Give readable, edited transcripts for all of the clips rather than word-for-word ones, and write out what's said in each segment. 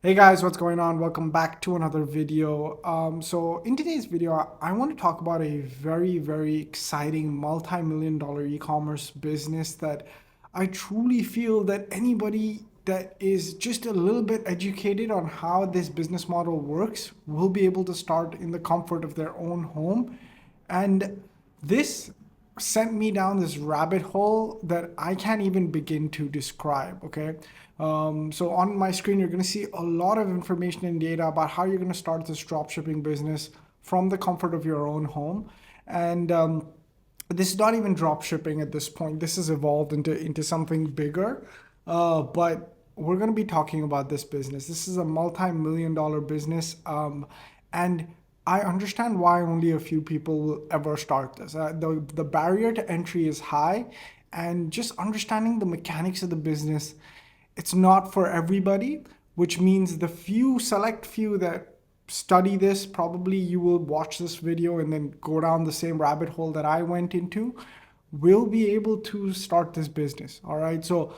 Hey guys, what's going on? Welcome back to another video. So in today's video, I want to talk about a very exciting multi-million dollar e-commerce business that I truly feel that anybody that is just a little bit educated on how this business model works will be able to start in the comfort of their own home. And this sent me down this rabbit hole that I can't even begin to describe. Okay. So on my screen, you're going to see a lot of information and data about how you're going to start this dropshipping business from the comfort of your own home. And this is not even dropshipping at this point. This has evolved into something bigger. But we're going to be talking about this business. This is a multi-million dollar business. And I understand why only a few people will ever start this. The barrier to entry is high, and just understanding the mechanics of the business, it's not for everybody, which means the select few that study this, probably you will watch this video and then go down the same rabbit hole that I went into, will be able to start this business. All right. So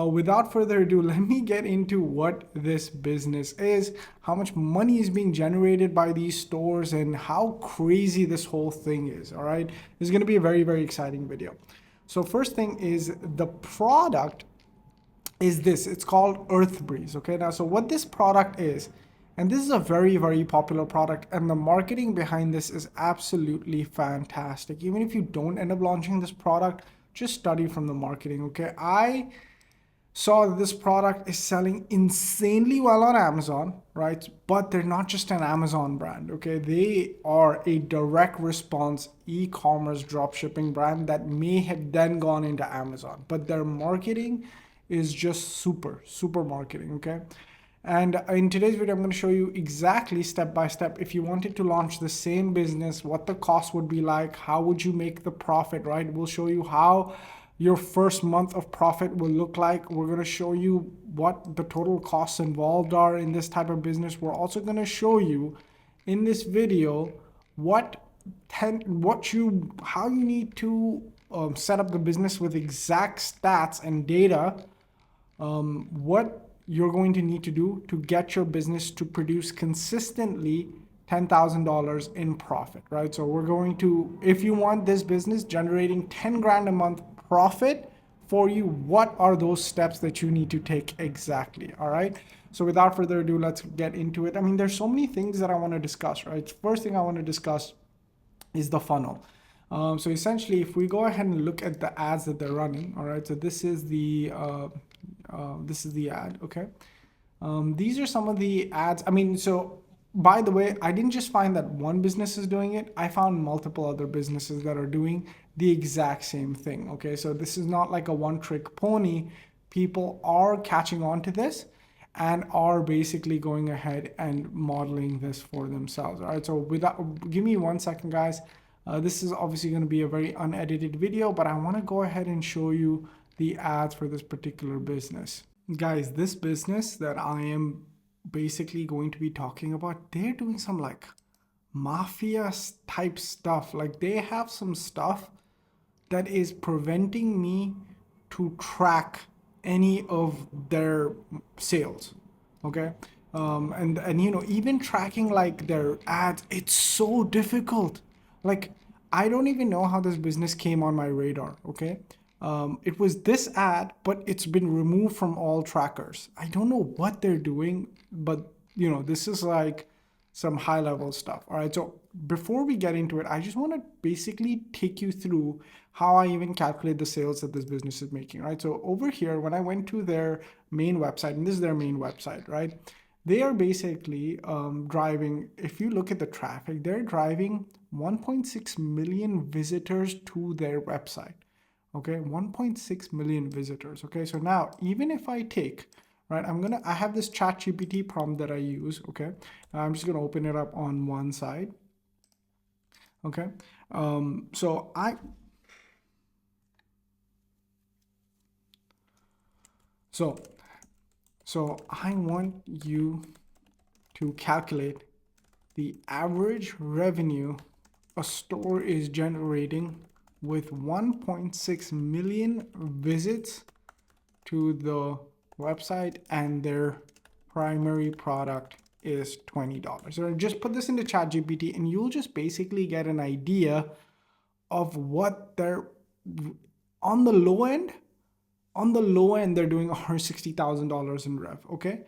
without further ado, let me get into what this business is, how much money is being generated by these stores, and how crazy this whole thing is. All right. This is going to be a very exciting video. So first thing is the product is this. It's called Earth Breeze. Okay. Now, so what this product is, and this is a very popular product, and the marketing behind this is absolutely fantastic. Even if you don't end up launching this product, just study from the marketing. Okay. I saw that this product is selling insanely well on Amazon, right? But they're not just an Amazon brand, okay? They are a direct response e-commerce dropshipping brand that may have then gone into Amazon, but their marketing is just super marketing, okay? And in today's video, I'm going to show you exactly step by step, if you wanted to launch the same business, what the cost would be like, how would you make the profit, right? We'll show you how your first month of profit will look like. We're going to show you what the total costs involved are in this type of business. We're also going to show you in this video how you need to set up the business with exact stats and data, what you're going to need to do to get your business to produce consistently $10,000 in profit, right? So we're going to, if you want this business generating 10 grand a month profit for you, what are those steps that you need to take exactly? All right. So without further ado, let's get into it. I mean, there's so many things that I want to discuss, right? First thing I want to discuss is the funnel. So essentially, if we go ahead and look at the ads that they're running, all right. So this is the ad. Okay. These are some of the ads. I mean, so by the way, I didn't just find that one business is doing it. I found multiple other businesses that are doing the exact same thing. Okay, so this is not like a one-trick pony. People are catching on to this and are basically going ahead and modeling this for themselves. All right, so give me 1 second, guys. This is obviously going to be a very unedited video, but I want to go ahead and show you the ads for this particular business. Guys, this business that I am basically going to be talking about, they're doing some like mafia type stuff. Like they have some stuff that is preventing me to track any of their sales. Okay. And you know, even tracking like their ads, it's so difficult. Like I don't even know how this business came on my radar. Okay. It was this ad, but it's been removed from all trackers. I don't know what they're doing, but you know, this is like some high level stuff. All right. So before we get into it, I just want to basically take you through how I even calculate the sales that this business is making. Right. So over here, when I went to their main website, and this is their main website, right? They are basically driving, if you look at the traffic, they're driving 1.6 million visitors to their website. Okay, 1.6 million visitors. Okay, so now even if I take, right, I have this chat GPT prompt that I use. Okay, I'm just gonna open it up on one side. Okay, so I want you to calculate the average revenue a store is generating with 1.6 million visits to the website and their primary product is $20. So just put this into ChatGPT and you'll just basically get an idea of what they're on the low end. On the low end, they're doing $160,000 in rev, okay?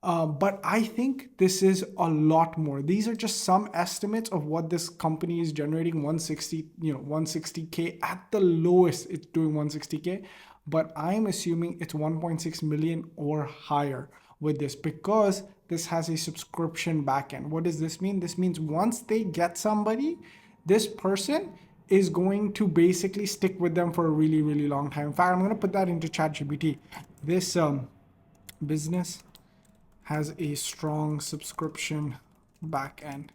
But I think this is a lot more. These are just some estimates of what this company is generating. 160K at the lowest, it's doing 160K, but I'm assuming it's 1.6 million or higher with this because this has a subscription backend. What does this mean? This means once they get somebody, this person is going to basically stick with them for a really, really long time. In fact, I'm going to put that into ChatGPT. This business has a strong subscription backend.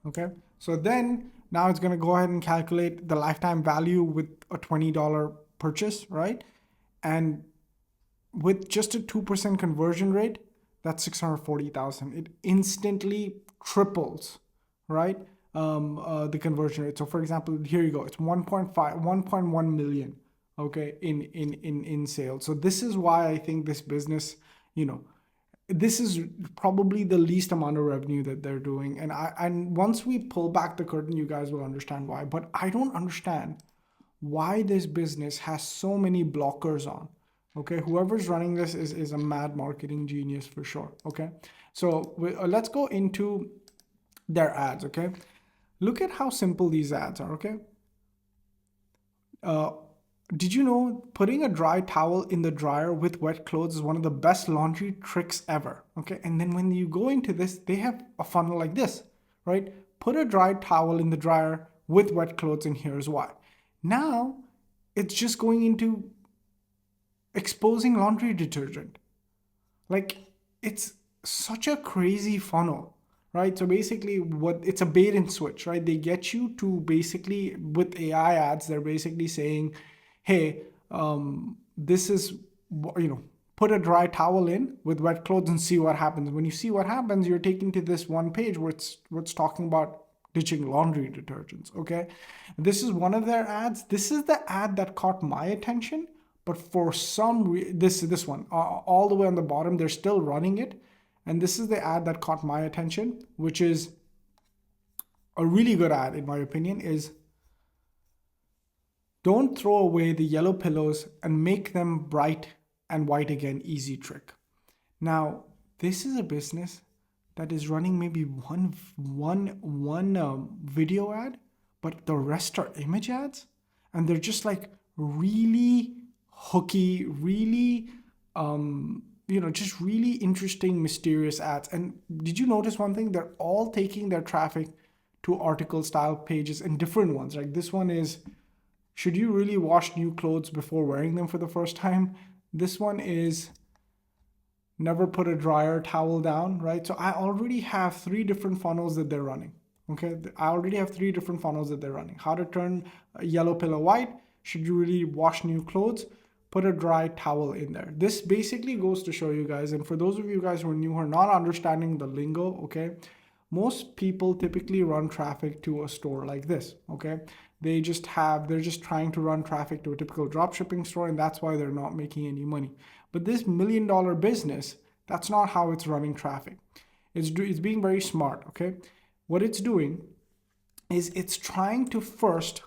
Okay, so then now it's going to go ahead and calculate the lifetime value with a $20 purchase, right? And with just a 2% conversion rate, that's 640,000. It instantly triples, right? The conversion rate. So for example, here you go. It's 1.1 million, okay, in sales. So this is why I think this business, this is probably the least amount of revenue that they're doing. And once we pull back the curtain, you guys will understand why. But I don't understand why this business has so many blockers on. Okay, whoever's running this is a mad marketing genius for sure. Okay, so let's go into their ads. Okay, look at how simple these ads are. Okay, did you know putting a dry towel in the dryer with wet clothes is one of the best laundry tricks ever? Okay, and then when you go into this, they have a funnel like this, right? Put a dry towel in the dryer with wet clothes, and here's why. Now it's just going into exposing laundry detergent. Like, it's such a crazy funnel, right? So basically it's a bait and switch, right? They get you to basically, with AI ads, they're basically saying, hey, this is, put a dry towel in with wet clothes and see what happens. When you see what happens, you're taken to this one page where it's talking about ditching laundry detergents, okay? This is one of their ads. This is the ad that caught my attention. But for some reason, this one, all the way on the bottom, they're still running it. And this is the ad that caught my attention, which is a really good ad, in my opinion, is don't throw away the yellow pillows and make them bright and white again, easy trick. Now, this is a business that is running maybe one video ad, but the rest are image ads. And they're just like really hooky, really, just really interesting, mysterious ads. And did you notice one thing? They're all taking their traffic to article style pages and different ones. Like this one is, should you really wash new clothes before wearing them for the first time? This one is, never put a dryer towel down, right? So I already have 3 different funnels that they're running. Okay, I already have 3 different funnels that they're running. How to turn a yellow pillow white? Should you really wash new clothes? Put a dry towel in there. This basically goes to show you guys, and for those of you guys who are new, who are not understanding the lingo, okay, most people typically run traffic to a store like this, okay? They're just trying to run traffic to a typical dropshipping store, and that's why they're not making any money. But this $1 million business, that's not how it's running traffic. It's being very smart, okay? What it's doing is it's trying to first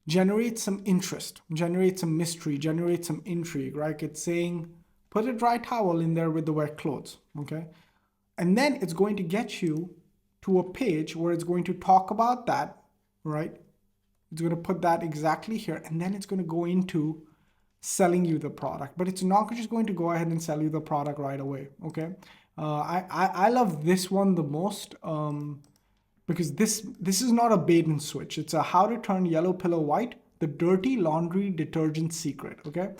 generate some interest, generate some mystery, generate some intrigue, right? It's saying, put a dry towel in there with the wet clothes, okay? And then it's going to get you to a page where it's going to talk about that, right? It's going to put that exactly here, and then it's going to go into selling you the product. But it's not just going to go ahead and sell you the product right away, okay? I love this one the most, because this is not a bait and switch. It's a how to turn yellow pillow white, the dirty laundry detergent secret, okay?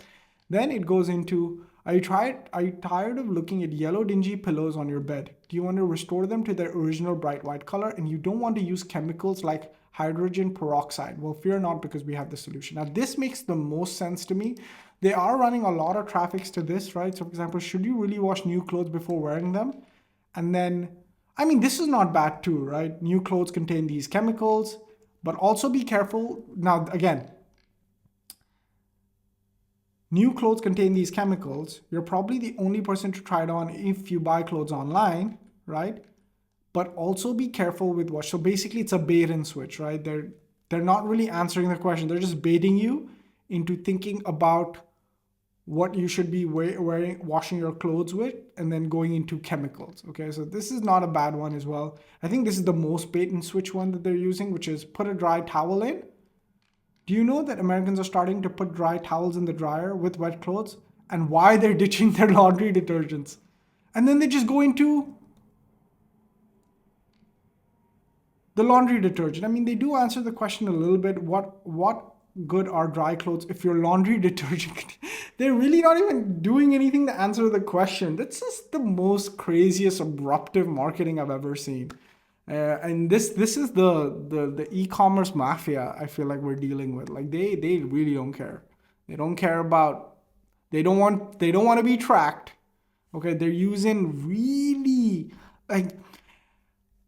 Then it goes into, are you tired of looking at yellow dingy pillows on your bed? Do you want to restore them to their original bright white color, and you don't want to use chemicals like hydrogen peroxide? Well, fear not, because we have the solution. Now, this makes the most sense to me. They are running a lot of traffics to this, right? So for example, should you really wash new clothes before wearing them? And then, I mean, this is not bad too, right? New clothes contain these chemicals, but also be careful. Now, again, New clothes contain these chemicals. You're probably the only person to try it on if you buy clothes online, right? But also be careful with what. So basically, it's a bait and switch, right? They're not really answering the question. They're just baiting you into thinking about what you should be wearing, washing your clothes with, and then going into chemicals. Okay, so this is not a bad one as well. I think this is the most bait and switch one that they're using, which is put a dry towel in. Do you know that Americans are starting to put dry towels in the dryer with wet clothes? And why they're ditching their laundry detergents? And then they just go into the laundry detergent. I mean, they do answer the question a little bit. What good are dry clothes if your laundry detergent? They're really not even doing anything to answer the question. That's just the most craziest abruptive marketing I've ever seen. And this is the e-commerce mafia. I feel like we're dealing with. Like they really don't care. They don't care about. They don't want to be tracked. Okay, they're using really like.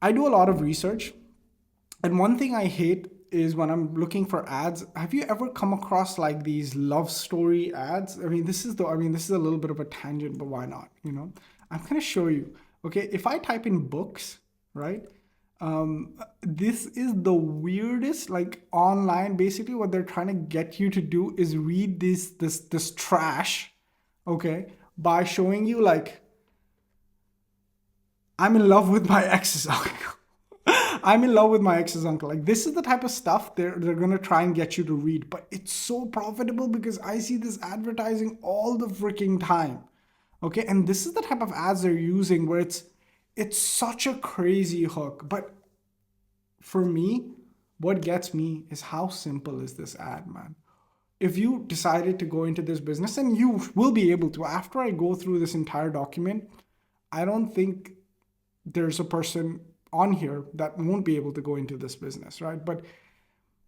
I do a lot of research, and one thing I hate is when I'm looking for ads. Have you ever come across like these love story ads? This is a little bit of a tangent, but why not? I'm gonna show you. Okay, if I type in books, right? This is the weirdest, like online. Basically, what they're trying to get you to do is read this trash, okay, by showing you like I'm in love with my ex's uncle. I'm in love with my ex's uncle. Like this is the type of stuff they're gonna try and get you to read. But it's so profitable because I see this advertising all the freaking time. Okay, and this is the type of ads they're using where it's such a crazy hook. But for me, what gets me is how simple is this ad, man. If you decided to go into this business, and you will be able to, after I go through this entire document, I don't think there's a person on here that won't be able to go into this business, right? But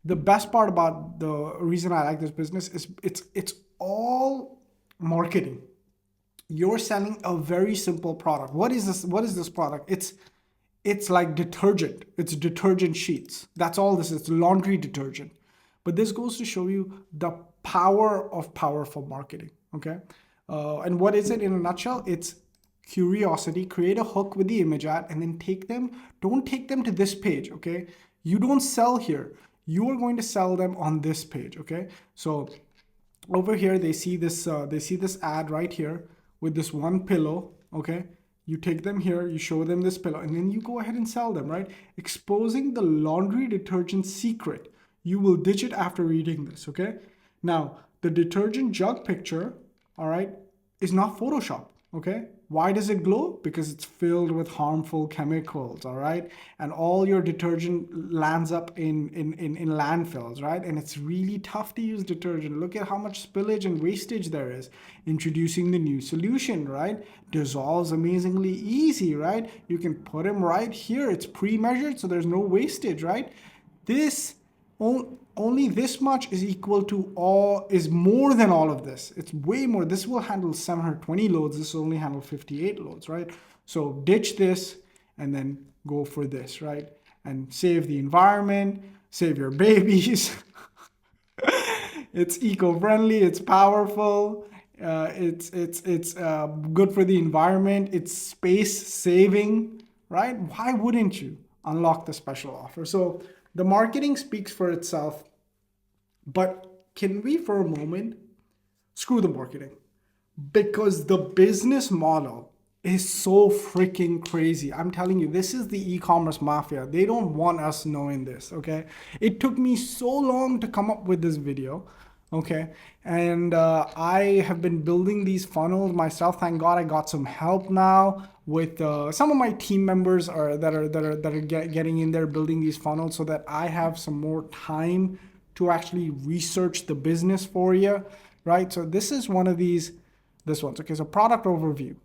the best part about the reason I like this business is it's all marketing. You're selling a very simple product. What is this product? It's like detergent. It's detergent sheets. That's all this is. It's laundry detergent. But this goes to show you the power of powerful marketing. Okay. And what is it in a nutshell? It's curiosity. Create a hook with the image ad and then don't take them to this page. Okay. You don't sell here. You are going to sell them on this page. Okay. So over here, they see this ad right here with this one pillow. Okay. You take them here, you show them this pillow, and then you go ahead and sell them, right? Exposing the laundry detergent secret. You will ditch it after reading this, okay? Now, the detergent jug picture, all right, is not Photoshop, okay? Why does it glow? Because it's filled with harmful chemicals, all right? And all your detergent lands up in landfills, right? And it's really tough to use detergent. Look at how much spillage and wastage there is. Introducing the new solution, right? Dissolves amazingly easy, right? You can put them right here. It's pre-measured, so there's no wastage, right? This only this much is equal to is more than all of this. It's way more. This will handle 720 loads. This will only handle 58 loads, right? So ditch this and then go for this, right? And save the environment, save your babies. It's eco-friendly, it's powerful, it's good for the environment, it's space saving, right? Why wouldn't you unlock the special offer? So the marketing speaks for itself, but can we for a moment screw the marketing? Because the business model is so freaking crazy. I'm telling you, this is the e-commerce mafia. They don't want us knowing this, okay? It took me so long to come up with this video, okay? And I have been building these funnels myself. Thank God I got some help now with some of my team members that are getting in there building these funnels so that I have some more time to actually research the business for you, right? So this is one of this one's, okay? So product overview.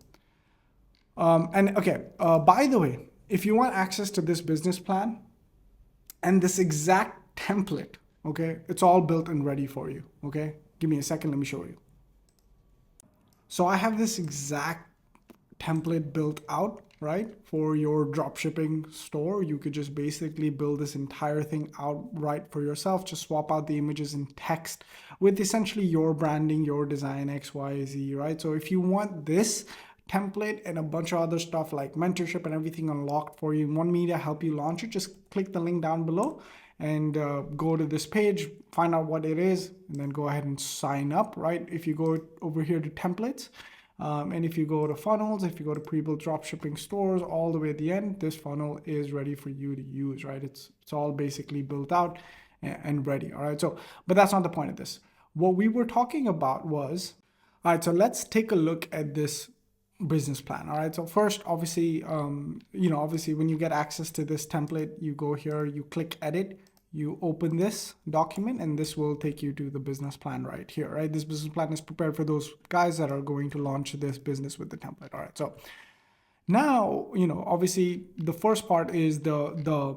By the way, if you want access to this business plan and this exact template, okay, it's all built and ready for you, okay? Give me a second, let me show you. So I have this exact template built out, right? For your dropshipping store, you could just basically build this entire thing outright for yourself. Just swap out the images and text with essentially your branding, your design, X, Y, Z, right? So if you want this template and a bunch of other stuff like mentorship and everything unlocked for you, want me to help you launch it, just click the link down below and go to this page, find out what it is, and then go ahead and sign up, right? If you go over here to templates, and if you go to funnels, if you go to pre-built dropshipping stores, all the way at the end, this funnel is ready for you to use, right? It's all basically built out and ready, all right? So, but that's not the point of this. What we were talking about was, all right, so let's take a look at this business plan. All right, so first, obviously, obviously when you get access to this template, you go here, you click edit, you open this document, and this will take you to the business plan right here, right? This business plan is prepared for those guys that are going to launch this business with the template. All right, so now, obviously the first part is the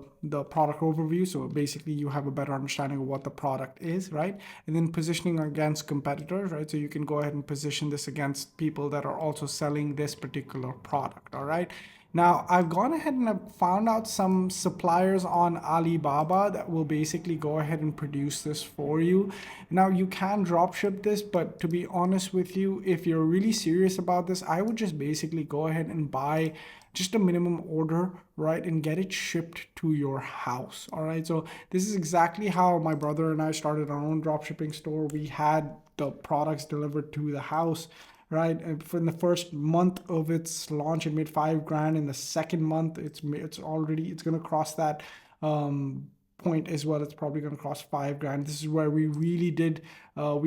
product overview. So basically you have a better understanding of what the product is, right? And then positioning against competitors, right? So you can go ahead and position this against people that are also selling this particular product, all right? Now, I've gone ahead and I've found out some suppliers on Alibaba that will basically go ahead and produce this for you. Now, you can drop ship this, but to be honest with you, if you're really serious about this, I would just basically go ahead and buy just a minimum order, right? And get it shipped to your house, all right? So this is exactly how my brother and I started our own drop shipping store. We had the products delivered to the house, right? And for in the first month of its launch, it made $5,000. In the second month, it's going to cross that point as well. It's probably going to cross $5,000. This is where we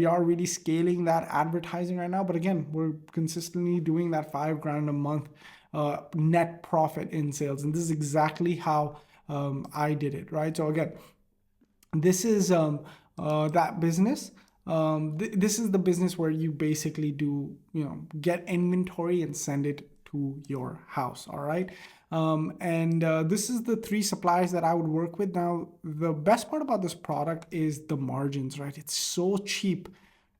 are really scaling that advertising right now. But again, we're consistently doing that $5,000 a month net profit in sales, and this is exactly how I did it, right? So again, this is that business. This is the business where you basically do, get inventory and send it to your house. All right. This is the 3 suppliers that I would work with. Now, the best part about this product is the margins, right? It's so cheap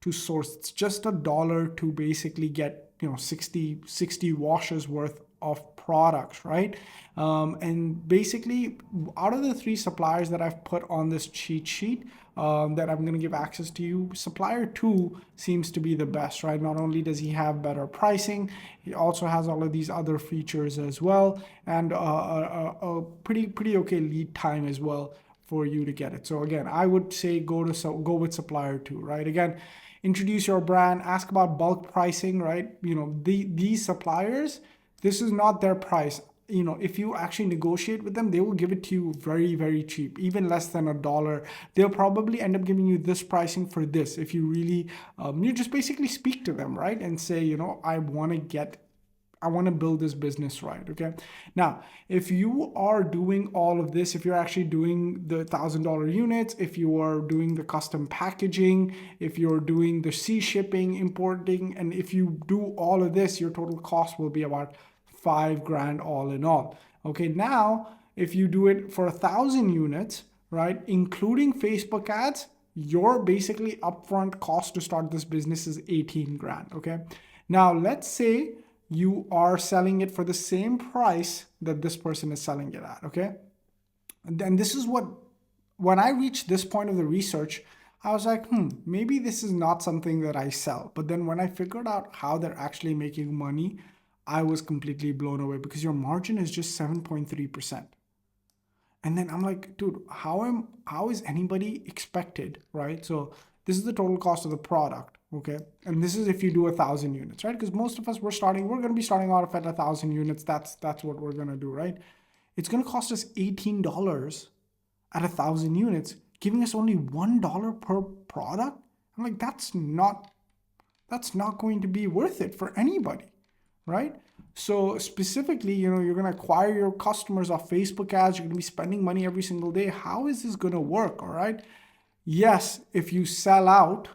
to source. It's just $1 to basically get, 60 washes worth of products, right? And basically, out of the 3 suppliers that I've put on this cheat sheet, that I'm going to give access to you, supplier 2 seems to be the best, right? Not only does he have better pricing, he also has all of these other features as well, and a pretty okay lead time as well for you to get it. So again, I would say go with supplier 2, right? Again, introduce your brand, ask about bulk pricing, right? These suppliers, this is not their price. If you actually negotiate with them, they will give it to you very, very cheap, even less than $1. They'll probably end up giving you this pricing for this. If you really, you just basically speak to them, right? And say, I want to build this business right, okay? Now, if you are doing all of this, if you're actually doing the $1,000 units, if you are doing the custom packaging, if you're doing the sea shipping, importing, and if you do all of this, your total cost will be about $5,000 all in all. Okay, now, if you do it for 1,000 units, right, including Facebook ads, your basically upfront cost to start this business is $18,000, okay? Now, let's say you are selling it for the same price that this person is selling it at, okay? And then this is when I reached this point of the research, I was like, maybe this is not something that I sell. But then when I figured out how they're actually making money, I was completely blown away, because your margin is just 7.3%. And then I'm like, dude, how is anybody expected, right? So this is the total cost of the product, okay? And this is if you do 1,000 units, right? Because most of us, we're going to be starting out at 1,000 units. That's what we're going to do, right? It's going to cost us $18 at 1,000 units, giving us only $1 per product. I'm like, that's not going to be worth it for anybody, right? So specifically, you're going to acquire your customers off Facebook ads. You're going to be spending money every single day. How is this going to work? All right. Yes, if you sell out,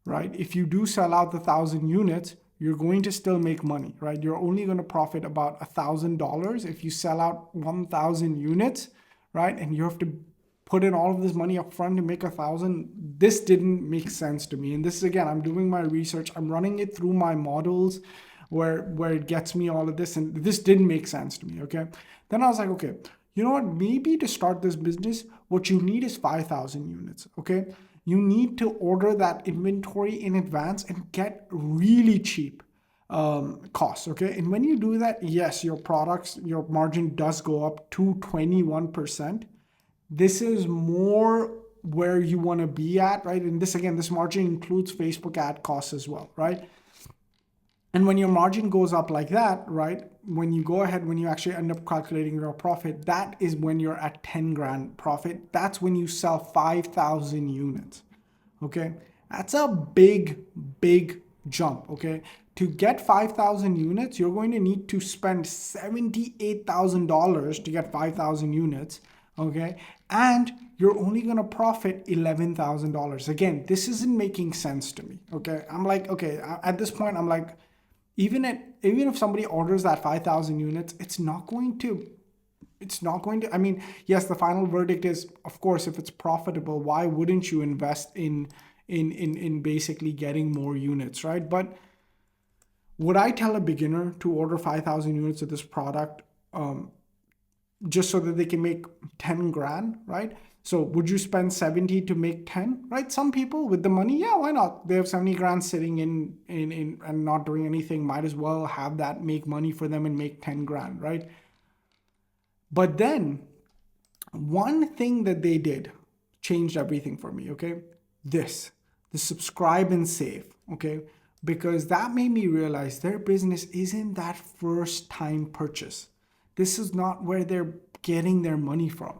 right? If you do sell out the 1,000 units, you're going to still make money, right? You're only going to profit about $1,000 if you sell out 1,000 units, right? And you have to put in all of this money up front to make 1,000. This didn't make sense to me. And this is, again, I'm doing my research. I'm running it through my models, where it gets me all of this, and this didn't make sense to me. Okay, then I was like, okay, you know what, maybe to start this business what you need is 5,000 units. Okay, you need to order that inventory in advance and get really cheap costs. Okay, and when you do that, yes, your margin does go up to 21%. This is more where you want to be at, right? And this margin includes Facebook ad costs as well, right? And when your margin goes up like that, right? When you actually end up calculating your profit, that is when you're at 10 grand profit. That's when you sell 5,000 units. Okay. That's a big, big jump. Okay. To get 5,000 units, you're going to need to spend $78,000 to get 5,000 units. Okay. And you're only going to profit $11,000. Again, this isn't making sense to me. Okay. I'm like, okay, at this point, I'm like, even if somebody orders that 5,000 units, it's not going to, I mean, yes, the final verdict is, of course, if it's profitable, why wouldn't you invest in basically getting more units, right? But would I tell a beginner to order 5,000 units of this product just so that they can make 10 grand, right? So would you spend 70 to make 10, right? Some people with the money, yeah, why not? They have 70 grand sitting in and not doing anything. Might as well have that make money for them and make 10 grand, right? But then one thing that they did changed everything for me, okay? The subscribe and save, okay? Because that made me realize their business isn't that first time purchase. This is not where they're getting their money from.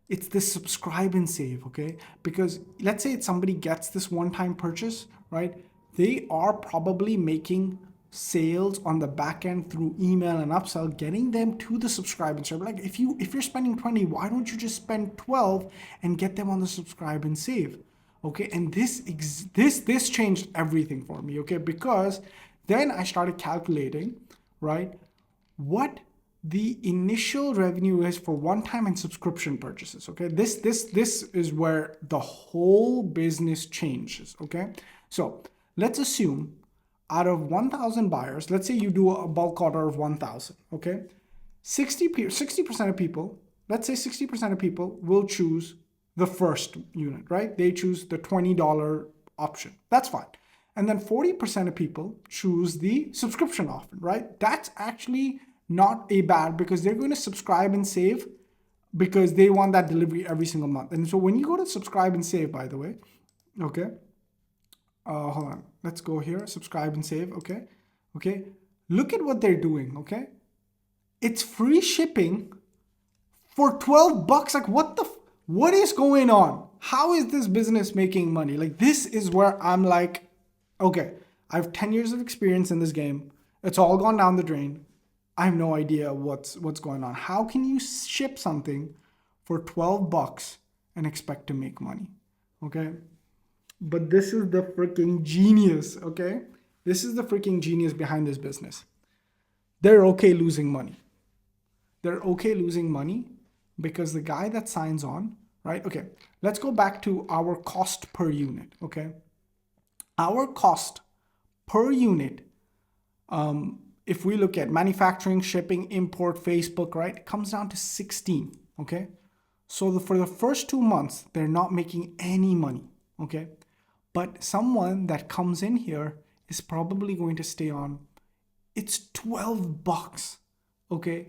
It's the subscribe and save, okay? Because let's say somebody gets this one-time purchase, right? They are probably making sales on the back end through email and upsell, getting them to the subscribe and save. Like if you're spending 20, why don't you just spend 12 and get them on the subscribe and save? Okay, and this changed everything for me, okay? Because then I started calculating, right, what the initial revenue is for one-time and subscription purchases. Okay, this is where the whole business changes. Okay, so let's assume out of 1,000 buyers, let's say you do a bulk order of 1,000. Okay, 60% of people, let's say 60% of people will choose the first unit, right? They choose the $20 option. That's fine. And then 40% of people choose the subscription option, right? That's actually not a bad, because they're going to subscribe and save because they want that delivery every single month. And so when you go to subscribe and save, by the way, okay, hold on, let's go here, subscribe and save, okay, look at what they're doing, okay? It's free shipping for 12 bucks. Like what is going on? How is this business making money? Like this is where I'm like, okay, I have 10 years of experience in this game. It's all gone down the drain. I have no idea what's going on. How can you ship something for 12 bucks and expect to make money? Okay. But this is the freaking genius. Okay. This is the freaking genius behind this business. They're okay losing money. They're okay losing money because the guy that signs on, right? Okay. Let's go back to our cost per unit. Okay. Our cost per unit, if we look at manufacturing, shipping, import, Facebook, right, it comes down to 16, okay? So for the first 2 months, they're not making any money, okay? But someone that comes in here is probably going to stay on. It's 12 bucks, okay?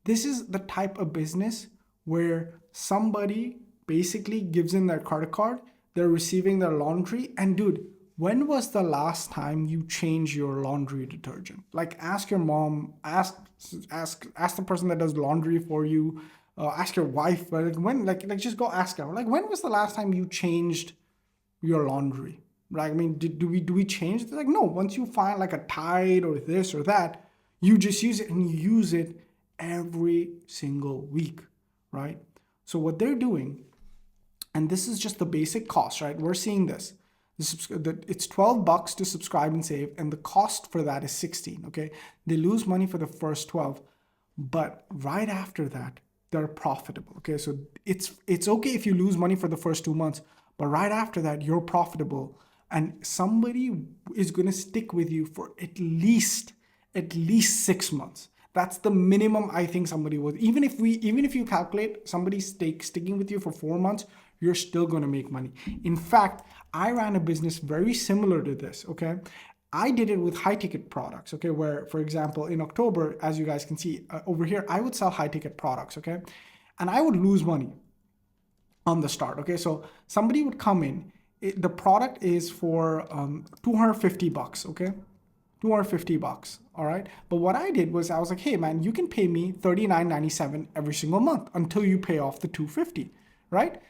This is the type of business where somebody basically gives in their credit card, they're receiving their laundry, and dude, when was the last time you changed your laundry detergent? Like ask your mom, ask the person that does laundry for you, ask your wife, like just go ask her. Like when was the last time you changed your laundry? Right? I mean, do we change it? Like no, once you find like a Tide or this or that, you just use it and you use it every single week, right? So what they're doing, and this is just the basic cost, right? We're seeing this. It's 12 bucks to subscribe and save, and the cost for that is 16, okay? They lose money for the first 12, but right after that, they're profitable, okay? So it's okay if you lose money for the first 2 months, but right after that, you're profitable, and somebody is gonna stick with you for at least at least 6 months. That's the minimum I think somebody would. Even if you calculate somebody sticking with you for 4 months, you're still going to make money. In fact, I ran a business very similar to this. Okay, I did it with high ticket products. Okay, where for example in October, as you guys can see over here, I would sell high ticket products. Okay, and I would lose money on the start. Okay, so somebody would come in. The product is for $250. Okay, $250. All right. But what I did was I was like, hey man, you can pay me $39.97 every single month until you pay off the $250, right?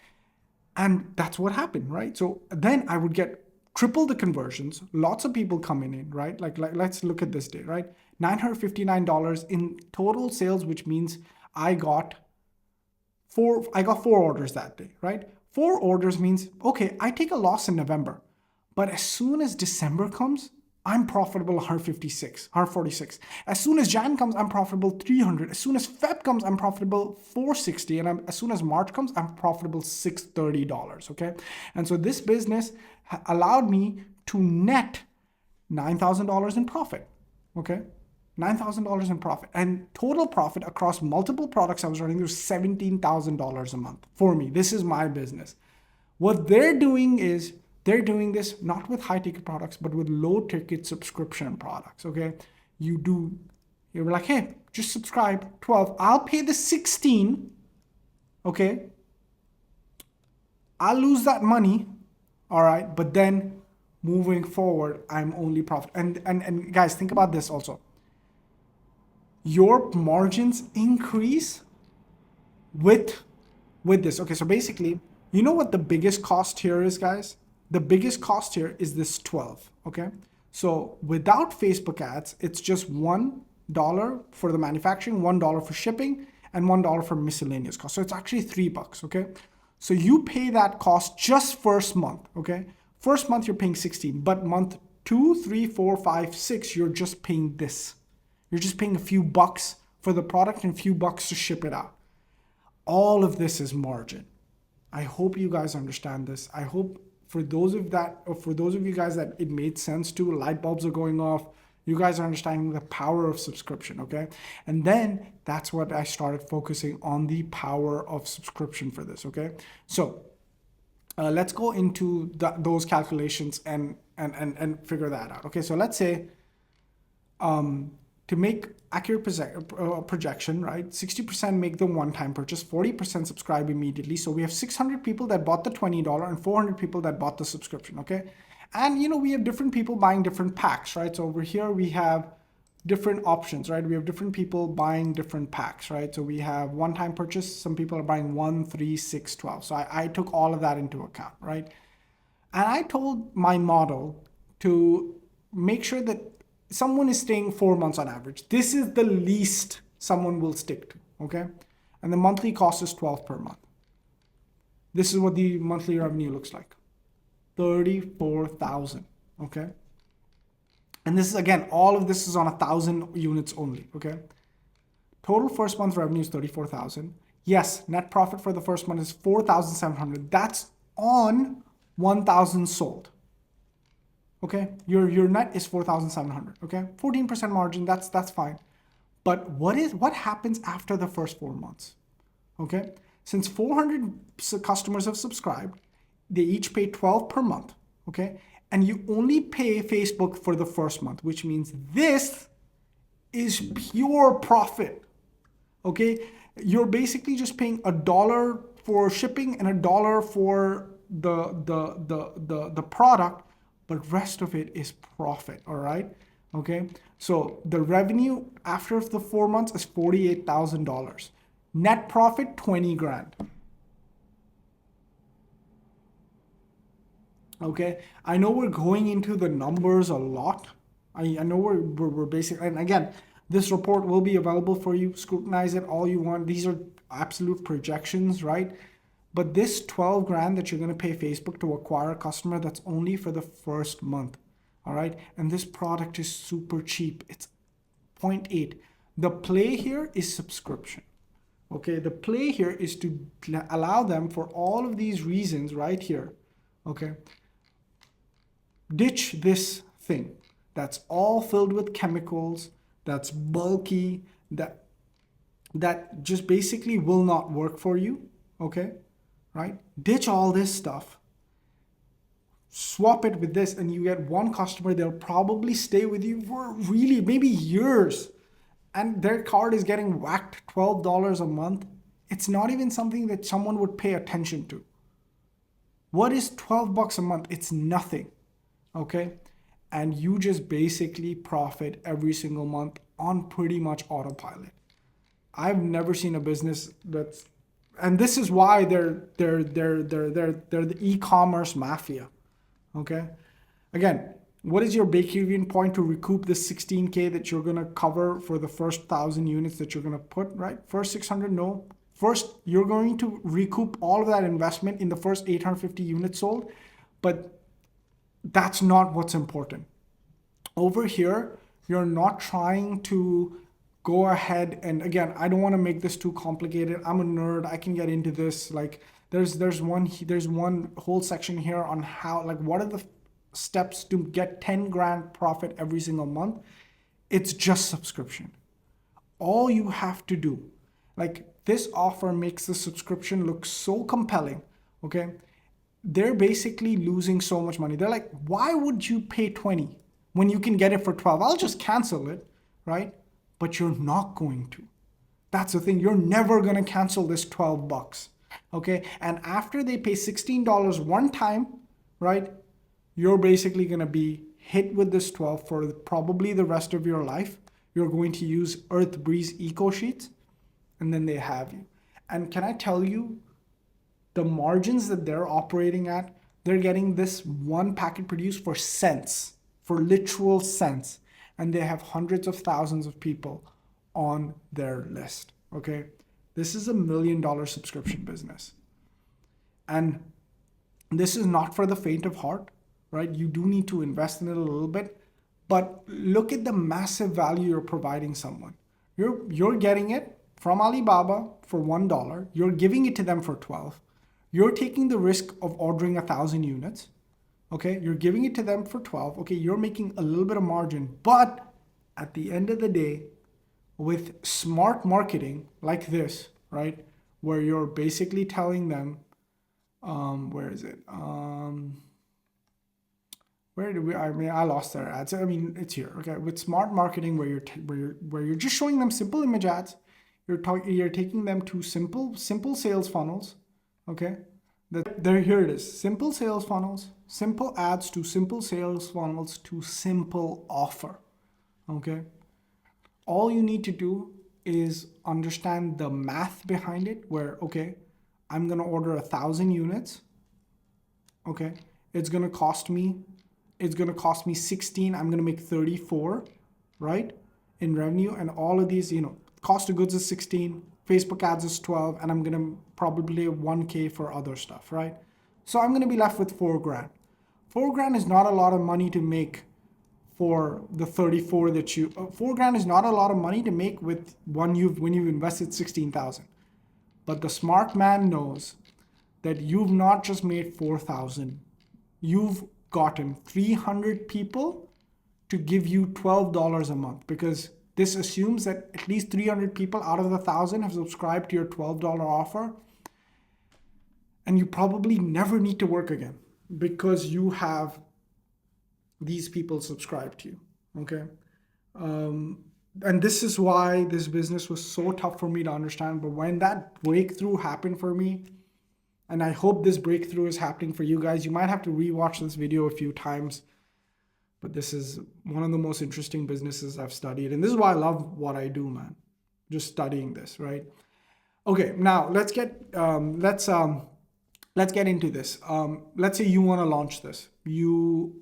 And that's what happened, right? So then I would get triple the conversions, lots of people coming in, right? Like let's look at this day, right? $959 in total sales, which means I got four orders that day, right? 4 orders means, okay, I take a loss in November, but as soon as December comes, I'm profitable 146. As soon as Jan comes, I'm profitable 300. As soon as Feb comes, I'm profitable 460. And as soon as March comes, I'm profitable $630. Okay. And so this business allowed me to net $9,000 in profit. Okay. $9,000 in profit, and total profit across multiple products I was running was $17,000 a month for me. This is my business. What they're doing is they're doing this not with high ticket products, but with low ticket subscription products. Okay. You're like, hey, just subscribe 12. I'll pay the 16. Okay. I'll lose that money. All right. But then moving forward, I'm only profit. And guys, think about this also. Your margins increase with this. Okay. So basically, you know what the biggest cost here is, guys? The biggest cost here is this 12, okay? So without Facebook ads, it's just $1 for the manufacturing, $1 for shipping, and $1 for miscellaneous costs. So it's actually $3, okay? So you pay that cost just first month, okay? First month, you're paying 16, but month 2, 3, 4, 5, 6, you're just paying this. You're just paying a few bucks for the product and a few bucks to ship it out. All of this is margin. I hope you guys understand this. I hope for those of you guys that it made sense to, light bulbs are going off, you guys are understanding the power of subscription, okay? And then that's what I started focusing on, the power of subscription for this, okay? So let's go into those calculations and figure that out, okay? So let's say to make accurate projection, right? 60% make the one-time purchase, 40% subscribe immediately. So we have 600 people that bought the $20 and 400 people that bought the subscription, okay? And we have different people buying different packs, right? So over here we have different options, right? We have different people buying different packs, right? So we have one-time purchase. Some people are buying 1, 3, 6, 12. So I took all of that into account, right? And I told my model to make sure that someone is staying 4 months on average. This is the least someone will stick to, okay? And the monthly cost is 12 per month. This is what the monthly revenue looks like. 34,000, okay? And this is, again, all of this is on 1,000 units only, okay? Total first month revenue is 34,000. Yes, net profit for the first month is 4,700. That's on 1,000 sold. Okay, your net is 4,700. Okay, 14% margin. That's fine. But what happens after the first 4 months? Okay, since 400 customers have subscribed, they each pay 12 per month. Okay, and you only pay Facebook for the first month, which means this is pure profit. Okay, you're basically just paying $1 for shipping and $1 for the product. But rest of it is profit, all right? Okay, so the revenue after the 4 months is $48,000. Net profit, 20 grand. Okay, I know we're going into the numbers a lot. I know we're basically, and again, this report will be available for you. Scrutinize it all you want. These are absolute projections, right? But this 12 grand that you're going to pay Facebook to acquire a customer, that's only for the first month. All right. And this product is super cheap. It's 0.8. The play here is subscription. Okay. The play here is to allow them, for all of these reasons right here. Okay. Ditch this thing that's all filled with chemicals, that's bulky, that just basically will not work for you, okay? Right? Ditch all this stuff. Swap it with this and you get one customer, they'll probably stay with you for really maybe years. And their card is getting whacked $12 a month. It's not even something that someone would pay attention to. What is 12 bucks a month? It's nothing, okay? And you just basically profit every single month on pretty much autopilot. I've never seen a business that's, and this is why they're the e-commerce mafia, okay? Again, what is your break-even point to recoup this 16K that you're gonna cover for the first 1,000 units that you're gonna put, right? First 600, no. First, you're going to recoup all of that investment in the first 850 units sold, but that's not what's important. Over here, you're not trying to go ahead and, again, I don't want to make this too complicated. I'm a nerd. I can get into this. Like there's one whole section here on how, like, what are the steps to get 10 grand profit every single month. It's just subscription. All you have to do, like, this offer makes the subscription look so compelling, okay? They're basically losing so much money. They're like, why would you pay 20 when you can get it for 12? I'll just cancel it, right? But you're not going to. That's the thing. You're never going to cancel this 12 bucks, okay? And after they pay $16 one time, right, you're basically going to be hit with this 12 for probably the rest of your life. You're going to use Earth Breeze Eco Sheets, and then they have you. And can I tell you, the margins that they're operating at, they're getting this one packet produced for cents, for literal cents. And they have hundreds of thousands of people on their list, okay? This is $1 million subscription business. And this is not for the faint of heart, right? You do need to invest in it a little bit, but look at the massive value you're providing someone. You're getting it from Alibaba for $1. You're giving it to them for 12. You're taking the risk of ordering 1,000 units. Okay, you're giving it to them for 12. Okay, you're making a little bit of margin, but at the end of the day, with smart marketing like this, right, where you're basically telling them, where is it? Where did we? I mean, I lost their ads. I mean, it's here. Okay, with smart marketing, where you're just showing them simple image ads, you're taking them to simple sales funnels. Okay, here it is. Simple sales funnels, simple ads to simple sales funnels to simple offer. Okay, all you need to do is understand the math behind it. Where, okay, I'm gonna order 1,000 units. Okay, it's gonna cost me 16. I'm gonna make 34, right, in revenue, and all of these, cost of goods is 16, Facebook ads is 12, and I'm gonna probably 1K for other stuff, right? So I'm gonna be left with 4 grand. 4 grand is not a lot of money to make for the 34 that 4 grand is not a lot of money to make with when you've invested 16,000. But the smart man knows that you've not just made 4,000, you've gotten 300 people to give you $12 a month, because this assumes that at least 300 people out of the 1,000 have subscribed to your $12 offer. And you probably never need to work again because you have these people subscribe to you, okay? And this is why this business was so tough for me to understand. But when that breakthrough happened for me, and I hope this breakthrough is happening for you guys, you might have to rewatch this video a few times. But this is one of the most interesting businesses I've studied. And this is why I love what I do, man. Just studying this, right? Okay, now let's get into this. Let's say you want to launch this. You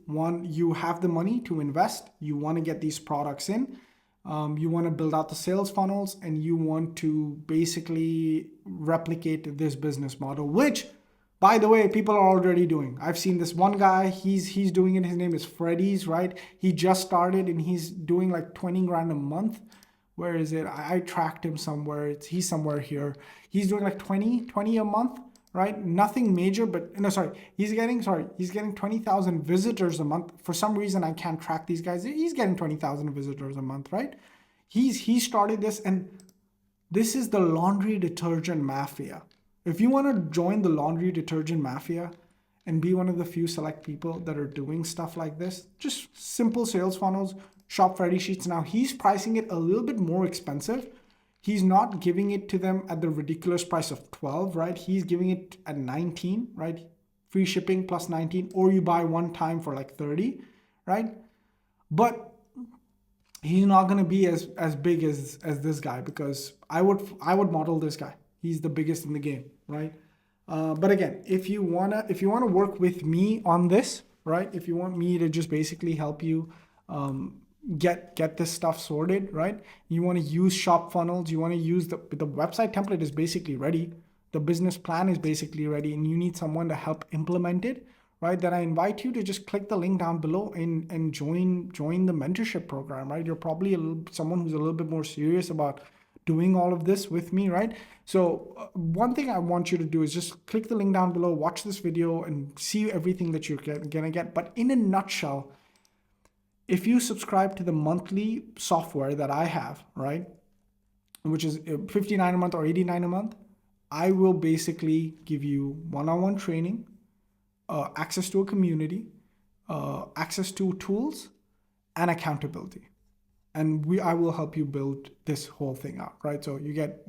have the money to invest. You want to get these products in. You want to build out the sales funnels, and you want to basically replicate this business model, which, by the way, people are already doing. I've seen this one guy, he's doing it. His name is Freddy's, right? He just started and he's doing like 20 grand a month. Where is it? I tracked him somewhere. He's somewhere here. He's doing like 20 a month, right? Nothing major, but no, sorry. He's getting 20,000 visitors a month. For some reason, I can't track these guys. He's getting 20,000 visitors a month, right? He started this, and this is the laundry detergent mafia. If you want to join the laundry detergent mafia and be one of the few select people that are doing stuff like this, just simple sales funnels, shop ready sheets. Now he's pricing it a little bit more expensive. He's not giving it to them at the ridiculous price of 12, right? He's giving it at 19, right? Free shipping plus 19, or you buy one time for like 30, right? But he's not going to be as big as this guy, because I would model this guy. He's the biggest in the game, right? But again, if you wanna work with me on this, right? If you want me to just basically help you get this stuff sorted, right? You want to use shop funnels. You want to use the website template is basically ready. The business plan is basically ready, and you need someone to help implement it, right? Then I invite you to just click the link down below and join the mentorship program, right? You're probably someone who's a little bit more serious about doing all of this with me, right? So one thing I want you to do is just click the link down below, watch this video, and see everything that you're gonna get. But in a nutshell, if you subscribe to the monthly software that I have, right, which is $59 a month or $89 a month, I will basically give you one-on-one training, access to a community, access to tools, and accountability. And I will help you build this whole thing out, right? So you get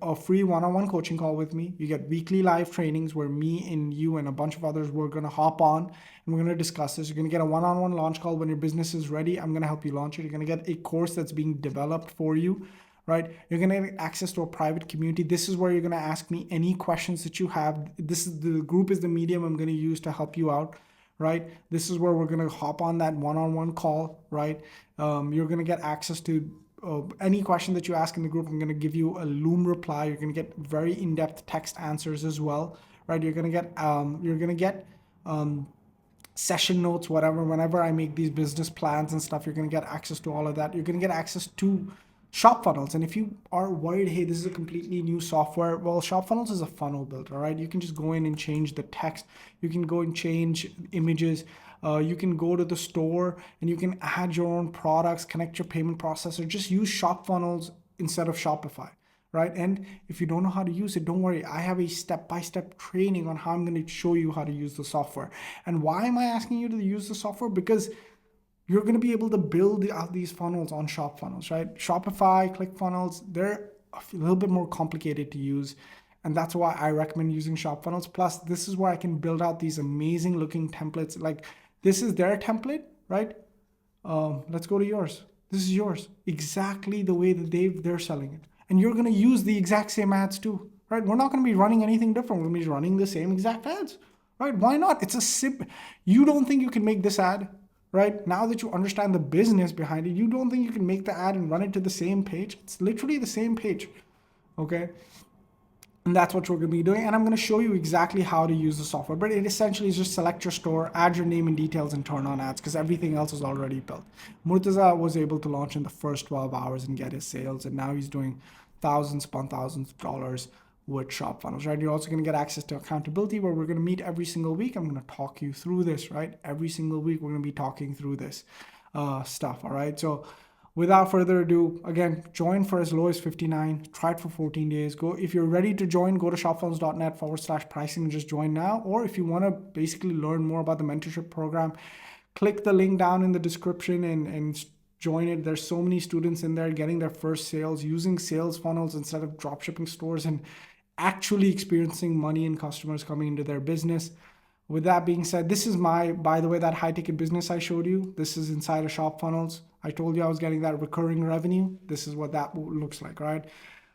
a free one-on-one coaching call with me. You get weekly live trainings where me and you and a bunch of others, we're gonna hop on and we're gonna discuss this. You're gonna get a one-on-one launch call when your business is ready. I'm gonna help you launch it. You're gonna get a course that's being developed for you, right? You're gonna get access to a private community. This is where you're gonna ask me any questions that you have. The group is the medium I'm gonna use to help you out, right? This is where we're going to hop on that one-on-one call, right? You're going to get access to any question that you ask in the group. I'm going to give you a Loom reply. You're going to get very in-depth text answers as well, right? You're going to get session notes, whatever. Whenever I make these business plans and stuff, you're going to get access to all of that. You're going to get access to shop funnels. And if you are worried, hey, this is a completely new software, well, shop funnels is a funnel builder, right? You can just go in and change the text. You can go and change images. You can go to the store and you can add your own products, connect your payment processor, just use shop funnels instead of Shopify, right? And if you don't know how to use it, don't worry. I have a step-by-step training on how I'm going to show you how to use the software. And why am I asking you to use the software? Because you're going to be able to build out these funnels on shop funnels, right? Shopify, ClickFunnels, they're a little bit more complicated to use. And that's why I recommend using shop funnels. Plus, this is where I can build out these amazing looking templates. Like this is their template, right? Let's go to yours. This is yours. Exactly the way that they're selling it. And you're going to use the exact same ads too, right? We're not going to be running anything different. We're going to be running the same exact ads, right? Why not? It's a simple. You don't think you can make this ad? Right? Now that you understand the business behind it, you don't think you can make the ad and run it to the same page? It's literally the same page, okay? And that's what we're gonna be doing. And I'm gonna show you exactly how to use the software. But it essentially is just select your store, add your name and details, and turn on ads, because everything else is already built. Murtaza was able to launch in the first 12 hours and get his sales, and now he's doing thousands upon thousands of dollars with shop funnels, right? You're also going to get access to accountability, where we're going to meet every single week. I'm going to talk you through this, right? Every single week, we're going to be talking through this stuff, all right? So without further ado, again, join for as low as $59, try it for 14 days. If you're ready to join, go to shopfunnels.net/pricing and just join now. Or if you want to basically learn more about the mentorship program, click the link down in the description and join it. There's so many students in there getting their first sales using sales funnels instead of dropshipping stores, and actually experiencing money and customers coming into their business. With that being said, this is by the way, that high ticket business I showed you, this is inside of shop funnels. I told you I was getting that recurring revenue. This is what that looks like, right?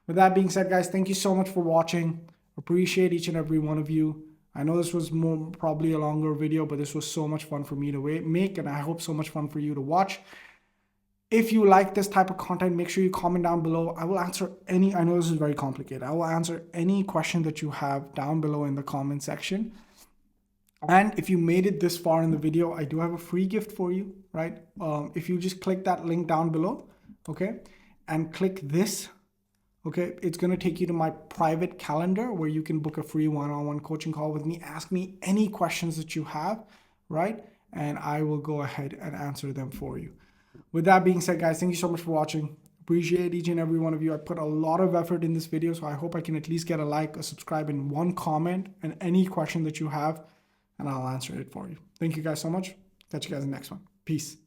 With that being said, guys, thank you so much for watching. Appreciate each and every one of you. I know this was probably a longer video, but this was so much fun for me to make, and I hope so much fun for you to watch. If you like this type of content, make sure you comment down below. I will answer I know this is very complicated. I will answer any question that you have down below in the comment section. And if you made it this far in the video, I do have a free gift for you, right? If you just click that link down below, okay, and click this, okay, it's going to take you to my private calendar where you can book a free one-on-one coaching call with me. Ask me any questions that you have, right? And I will go ahead and answer them for you. With that being said, guys, thank you so much for watching. Appreciate each and every one of you. I put a lot of effort in this video, so I hope I can at least get a like, a subscribe, and one comment, and any question that you have, and I'll answer it for you. Thank you guys so much. Catch you guys in the next one. Peace.